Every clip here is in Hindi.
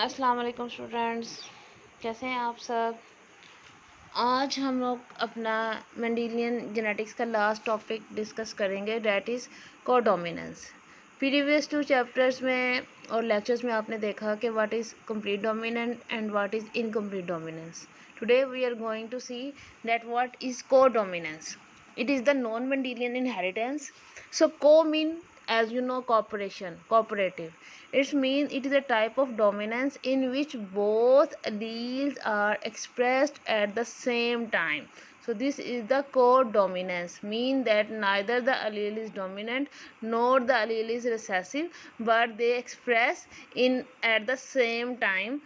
अस्सलाम वालेकुम स्टूडेंट्स, कैसे हैं आप सब। आज हम लोग अपना मेंडेलियन जेनेटिक्स का लास्ट टॉपिक डिस्कस करेंगे, that is codominance. Previous 2 chapters में और लेक्चर्स में आपने देखा कि what is complete dominant and what is incomplete dominance. Today we are going to see that what is codominance. It is the non-Mendelian inheritance. So co mean, as you know, cooperation, cooperative. It means it is a type of dominance in which both alleles are expressed at the same time. So this is the codominance, mean that neither the allele is dominant nor the allele is recessive, but they express in at the same time.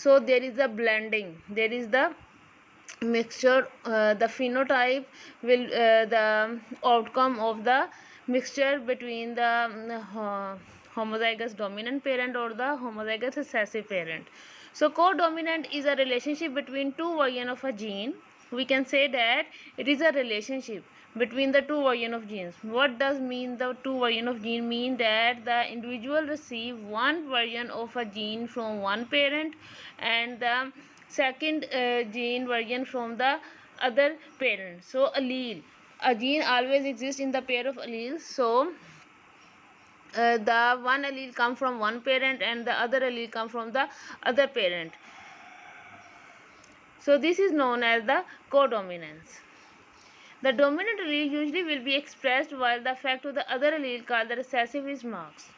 So there is the blending, there is the mixture, the phenotype will the outcome of the mixture between the homozygous dominant parent or the homozygous recessive parent. So codominant is a relationship between two versions of a gene. We can say that it is a relationship between the two version of genes. What does mean the two version of gene? Mean that the individual receive one version of a gene from one parent and the second gene version from the other parent. So allele, a gene always exists in the pair of alleles. So the one allele come from one parent and the other allele come from the other parent. So this is known as the codominance. The dominant allele usually will be expressed while the effect of the other allele called the recessive is marked.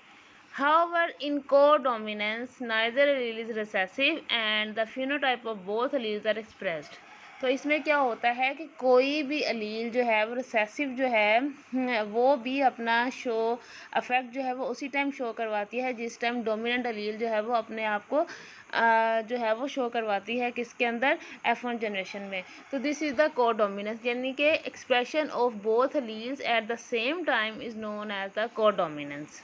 However, in codominance, neither allele is recessive and the phenotype of both alleles are expressed. तो इसमें क्या होता है कि कोई भी अलील जो है वो रिसेसिव जो है वो भी अपना शो अफेक्ट जो है वो उसी टाइम शो करवाती है जिस टाइम डोमिनेंट अलील जो है वो अपने आप को जो है वो शो करवाती है किसके अंदर, F1 जनरेशन में. तो दिस इज़ द कोडोमिनेंस, यानी कि expression of both alleles at the same time is known as the codominance.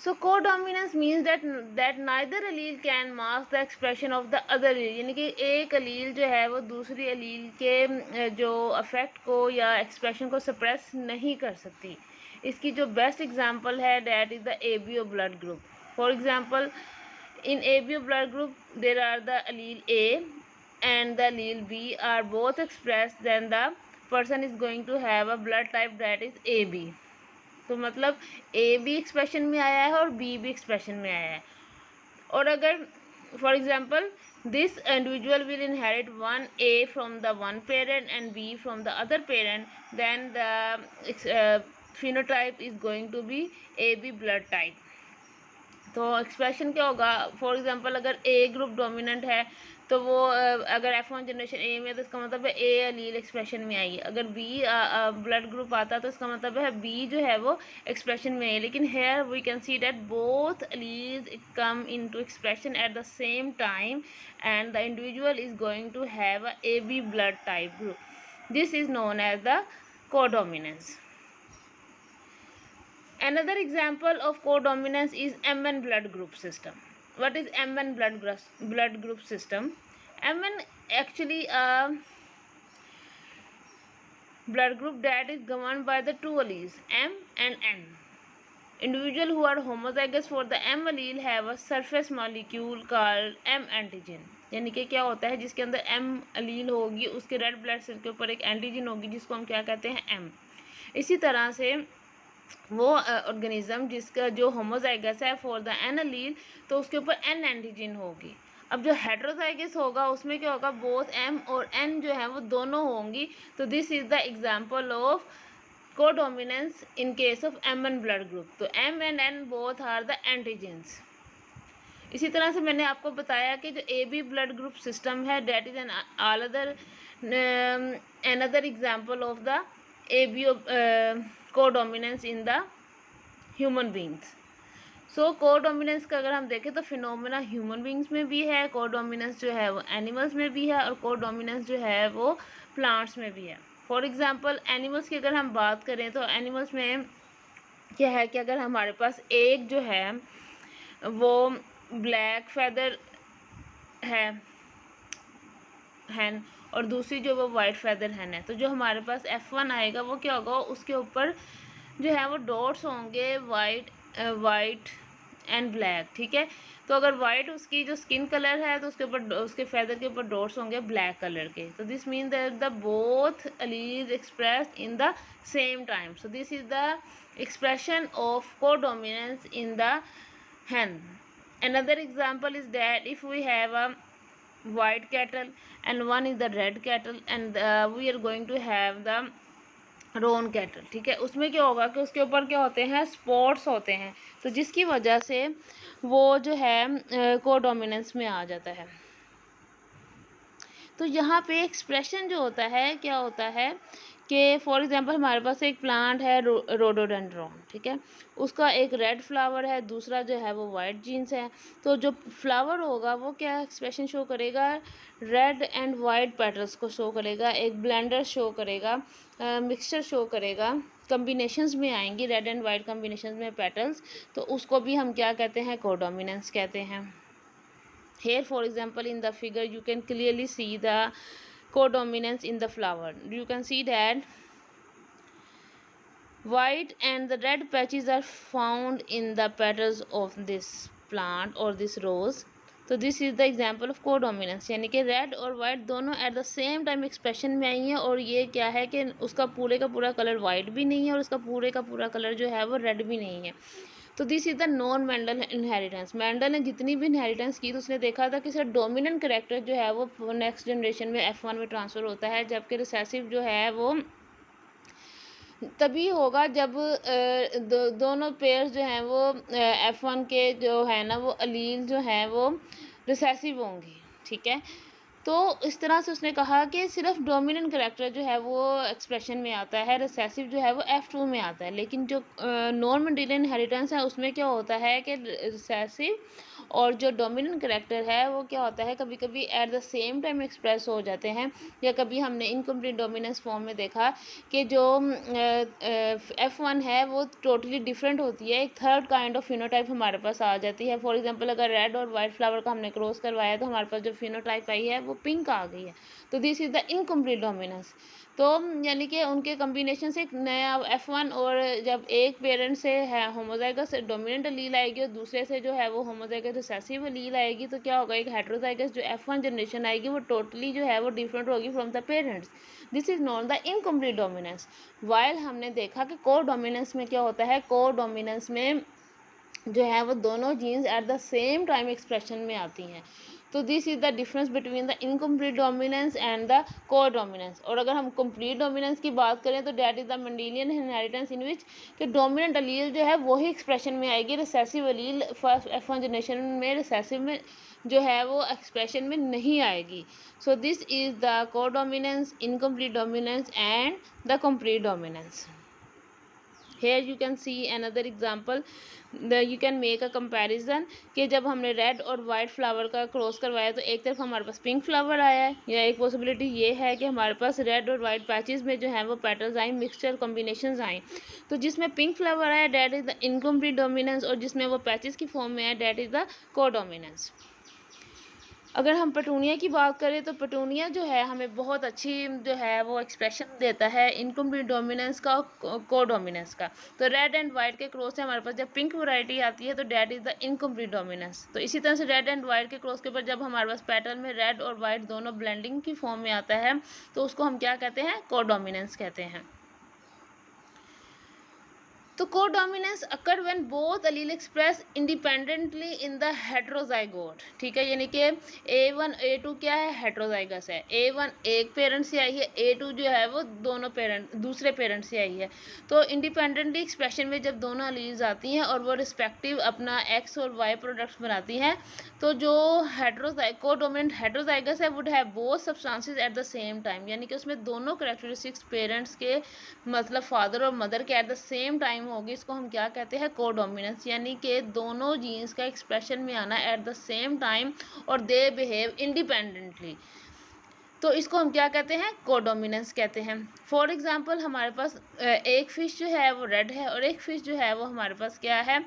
So codominance means that neither allele can mask the expression of the other allele, यानी कि एक allele जो है वो दूसरी allele के जो अफेक्ट को या एक्सप्रेशन को सप्रेस नहीं कर सकती. इसकी जो बेस्ट एग्जांपल है that is the ABO blood group. For example in ABO blood group there are the allele A and the allele B are both expressed, then the person is going to have a blood type that is AB. तो मतलब ए भी एक्सप्रेशन में आया है और बी भी एक्सप्रेशन में आया है. और अगर for example this individual will inherit one A from the one parent and B from the other parent, then the phenotype is going to be A B blood type. तो एक्सप्रेशन क्या होगा, फॉर एग्जांपल अगर ए ग्रुप डोमिनेंट है तो वो अगर F1 जनरेशन ए में तो इसका मतलब है ए अलील एक्सप्रेशन में आई. अगर बी ब्लड ग्रुप आता तो इसका मतलब है बी जो है वो एक्सप्रेशन में आई. लेकिन here we can see that both alleles come into expression at the same time and the individual is going to have a A B blood type group. This is known as the codominance. Another example of codominance is MN blood group system. What is MN blood group system? MN actually a blood group that is governed by the two alleles M and N. Individuals who are homozygous for the M allele have a surface molecule called M antigen. यानी कि क्या होता है, जिसके अंदर M allele होगी उसके रेड ब्लड सेल के ऊपर एक एंटीजन होगी जिसको हम क्या कहते हैं, M. इसी तरह से वो ऑर्गेनिज्म जिसका जो होमोजाइगस है फॉर द एन अलील तो उसके ऊपर एन एंटीजन होगी. अब जो हेट्रोजाइगस होगा उसमें क्या होगा, बोथ एम और एन जो है वो दोनों होंगी. तो this is the example of codominance in case of M N blood group. तो M and N both are the antigens. इसी तरह से मैंने आपको बताया कि जो A B blood group system है that is an all other another example of the A B codominance in the human beings. So codominance का अगर हम देखें तो फिनोमेना ह्यूमन बींग्स में भी है, कोडोमिनेंस जो है वो एनिमल्स में भी है और कोडोमिनेंस जो है वो प्लांट्स में भी है. फॉर एग्जांपल एनिमल्स की अगर हम बात करें तो एनिमल्स में क्या है कि अगर हमारे पास एक जो है वो ब्लैक फैदर है हैन और दूसरी जो वो वाइट फैदर हैन है, तो जो हमारे पास F1 आएगा वो क्या होगा, उसके ऊपर जो है वो डॉट्स होंगे वाइट एंड ब्लैक, ठीक है। तो अगर वाइट उसकी जो स्किन कलर है तो उसके ऊपर उसके फेदर के ऊपर डॉट्स होंगे ब्लैक कलर के। तो this mean that the both allies expressed in the same time. So this is the expression of codominance in the hen. Another example is that if we have a white cattle and one is the red cattle and we are going to have the roan cattle, ठीक है। उसमें क्या होगा कि उसके ऊपर क्या होते हैं, स्पॉट्स होते हैं, तो जिसकी वजह से वो जो है कोडोमिनेंस में आ जाता है। तो यहाँ पे एक्सप्रेशन जो होता है क्या होता है कि फॉर एग्जांपल हमारे पास एक प्लांट है रोडोडेंड्रॉन, ठीक है। उसका एक रेड फ्लावर है, दूसरा जो है वो वाइट जीन्स है। तो जो फ्लावर होगा वो क्या एक्सप्रेशन शो करेगा, रेड एंड वाइट पेटल्स को शो करेगा, एक ब्लेंडर शो करेगा, मिक्सचर शो करेगा, कम्बिनेशंस में आएंगी रेड एंड वाइट कम्बिनेशंस में पेटल्स, तो उसको भी हम क्या कहते हैं, कोडोमिनेंस कहते हैं। Here for example in the figure you can clearly see the codominance in the flower. You can see that white and the red patches are found in the petals of this plant or this rose. तो this is the example of codominance, यानी कि रेड और वाइट दोनों eight the same time expression में आई हैं। और ये क्या है कि उसका पूरे का पूरा कलर वाइट भी नहीं है और उसका पूरे का पूरा कलर जो है वो रेड भी नहीं है। तो this is the non Mendel inheritance. Mendel ने जितनी भी इनहेरिटेंस की तो उसने देखा था कि सर डोमिनेंट करेक्टर जो है वो नेक्स्ट जनरेशन में F1 में ट्रांसफ़र होता है, जबकि रिसेसिव जो है वो तभी होगा जब दोनों पेयर्स जो हैं वो F1 के जो है ना वो अलील जो हैं वो रिसेसिव होंगे, ठीक है। तो इस तरह से उसने कहा कि सिर्फ डोमिनेंट करेक्टर जो है वो एक्सप्रेशन में आता है, रिसेसिव जो है वो F2 में आता है। लेकिन जो नॉन मेंडेलियन इनहेरिटेंस है उसमें क्या होता है कि रिसेसिव और जो डोमिनेंट करेक्टर है वो क्या होता है, कभी कभी eight the same time express हो जाते हैं, या कभी हमने इनकम्प्लीट डोमिनेंस फॉर्म में देखा कि जो F1 है वो टोटली डिफरेंट होती है, एक थर्ड काइंड ऑफ फिनोटाइप हमारे पास आ जाती है। फॉर एग्जांपल अगर रेड और वाइट फ्लावर का हमने क्रॉस करवाया तो हमारे पास जो फिनोटाइप आई है वो पिंक आ गई है। तो this is the incomplete dominance. तो यानी कि उनके कम्बिनेशन से एक नया F1, और जब एक पेरेंट से है होमोजाइगस डोमिनेंट अलील आएगी और दूसरे से जो है वो होमोजाइगस रिसेसिव अलील आएगी, तो क्या होगा, एक हेटेरोजाइगस जो F1 जनरेशन आएगी वो टोटली जो है वो डिफरेंट होगी from the parents. This is known the incomplete dominance. While हमने देखा कि को डोमिनेंस में क्या होता है, को डोमिनेंस में जो है वो दोनों genes at the same time expression में आती हैं। तो this is the difference between the incomplete dominance and the codominance. और अगर हम कंप्लीट डोमिनेंस की बात करें तो that is the Mendelian inheritance in which कि डोमिनेंट अलील जो है वही एक्सप्रेशन में आएगी, recessive allele first F1 generation में रिसेसिव में जो है वो एक्सप्रेशन में नहीं आएगी। सो दिस इज़ द को dominance, incomplete dominance and the complete dominance. Here you can see another example, you can make a comparison कि जब हमने रेड और वाइट फ्लावर का क्रॉस करवाया तो एक तरफ हमारे पास पिंक फ्लावर आया है, या एक पॉसिबिलिटी ये है कि हमारे पास रेड और वाइट पैचेस में जो है वो पेटल्स आई, मिक्सचर कॉम्बिनेशंस आई। तो जिसमें पिंक फ्लावर आया that is the incomplete dominance, और जिसमें वो पैचेस की फॉर्म में है डैट इज़ द कोडोमिनेंस। अगर हम पेटूनिया की बात करें तो पेटूनिया जो है हमें बहुत अच्छी जो है वो एक्सप्रेशन देता है इनकम्प्लीट डोमिनेंस का, को डोमिनेंस का। तो रेड एंड वाइट के क्रॉस से हमारे पास जब पिंक वैरायटी आती है तो that is the incomplete dominance. तो इसी तरह से रेड एंड वाइट के क्रॉस के ऊपर जब हमारे पास पैटर्न में रेड और वाइट दोनों ब्लेंडिंग की फॉर्म में आता है तो उसको हम क्या कहते हैं, को डोमिनेंस कहते हैं। तो codominance occur when both allele express independently in the heterozygote, ठीक है। यानी कि A1 A2 क्या है, हेटेरोजाइगस है। A1 एक पेरेंट से आई है, A2 जो है वो दोनों पेरेंट दूसरे पेरेंट से आई है। तो इंडिपेंडेंटली एक्सप्रेशन में जब दोनों अलील्स आती हैं और वो रिस्पेक्टिव अपना X और Y प्रोडक्ट्स बनाती हैं, तो जो कोडोमिनेंट हेटेरोजाइगस है would have both substances eight the same time, यानी कि उसमें दोनों कैरेक्टरिस्टिक्स पेरेंट्स के मतलब फादर और मदर के एट द सेम टाइम होगी। इसको हम क्या कहते हैं, कोडोमिनेंस, यानी कि दोनों जीन्स का एक्सप्रेशन में आना एट द सेम टाइम और दे बिहेव इंडिपेंडेंटली। तो इसको हम क्या कहते हैं, कोडोमिनेंस कहते हैं। फॉर एग्जांपल हमारे पास एक फ़िश जो है वो रेड है और एक फ़िश जो है वो हमारे पास क्या है,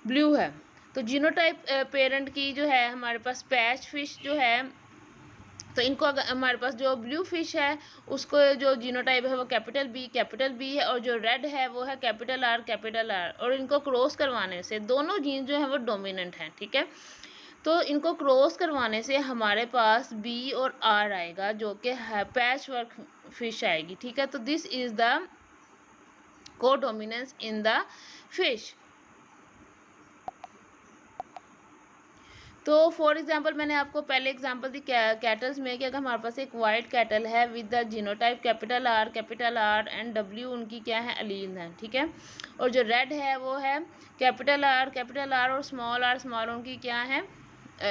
ब्लू है। तो जीनोटाइप पेरेंट की जो है हमारे पास पैच फिश जो है तो इनको अगर हमारे पास जो ब्लू फिश है उसको जो जीनोटाइप है वो कैपिटल बी है, और जो रेड है वो है कैपिटल आर, और इनको क्रॉस करवाने से दोनों जीन जो है वो डोमिनेंट हैं, ठीक है। तो इनको क्रॉस करवाने से हमारे पास बी और आर आएगा जो कि पैच वर्क फिश आएगी, ठीक है। तो this is the codominance in the fish. तो फॉर एग्जांपल मैंने आपको पहले एग्जांपल दी कैटल्स में कि अगर हमारे पास एक वाइट कैटल है with the genotype capital R and W, उनकी क्या है, अलील हैं, ठीक है। और जो रेड है वो है कैपिटल आर और स्मॉल उनकी क्या है,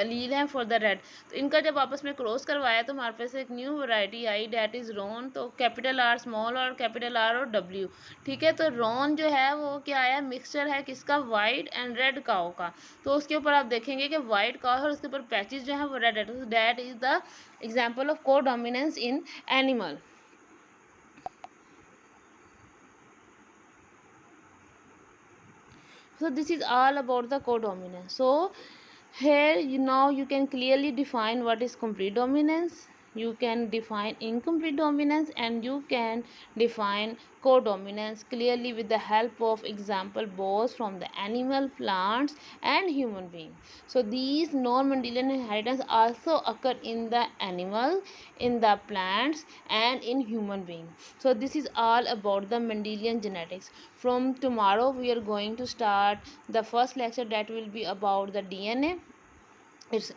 लील है फॉर द रेड। तो इनका जब आपस में क्रॉस करवाया तो हमारे पास एक न्यू वैरायटी आई डेट इज़ रोन। तो कैपिटल आर स्मॉल और डब्ल्यू, ठीक है। तो रोन जो है वो क्या आया, मिक्सचर है किसका, वाइट एंड रेड काओ का। तो उसके ऊपर आप देखेंगे कि वाइट काओ है और उसके ऊपर पैचेस जो है वो रेड है। तो that is the example of codominance in animal. So this is all about the codominance. So here now you can clearly define what is complete dominance, you can define incomplete dominance, and you can define codominance clearly with the help of example both from the animal, plants and human being. So these non-Mendelian inheritance also occur in the animal, in the plants and in human being. So this is all about the Mendelian genetics. From tomorrow we are going to start the first lecture that will be about the DNA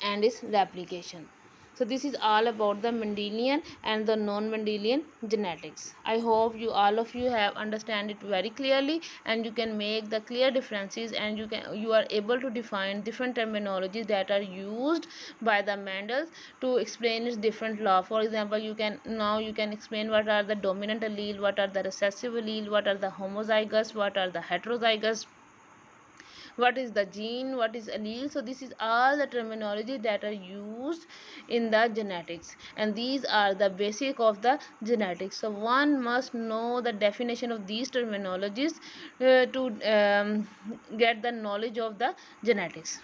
and its replication. So this is all about the Mendelian and the non-Mendelian genetics. I hope all of you have understand it very clearly, and you can make the clear differences, and you are able to define different terminologies that are used by the Mendel to explain its different law. For example, you can explain what are the dominant allele, what are the recessive allele, what are the homozygous, what are the heterozygous, what is the gene, what is allele. So this is all the terminology that are used in the genetics, and these are the basic of the genetics. So one must know the definition of these terminologies to get the knowledge of the genetics.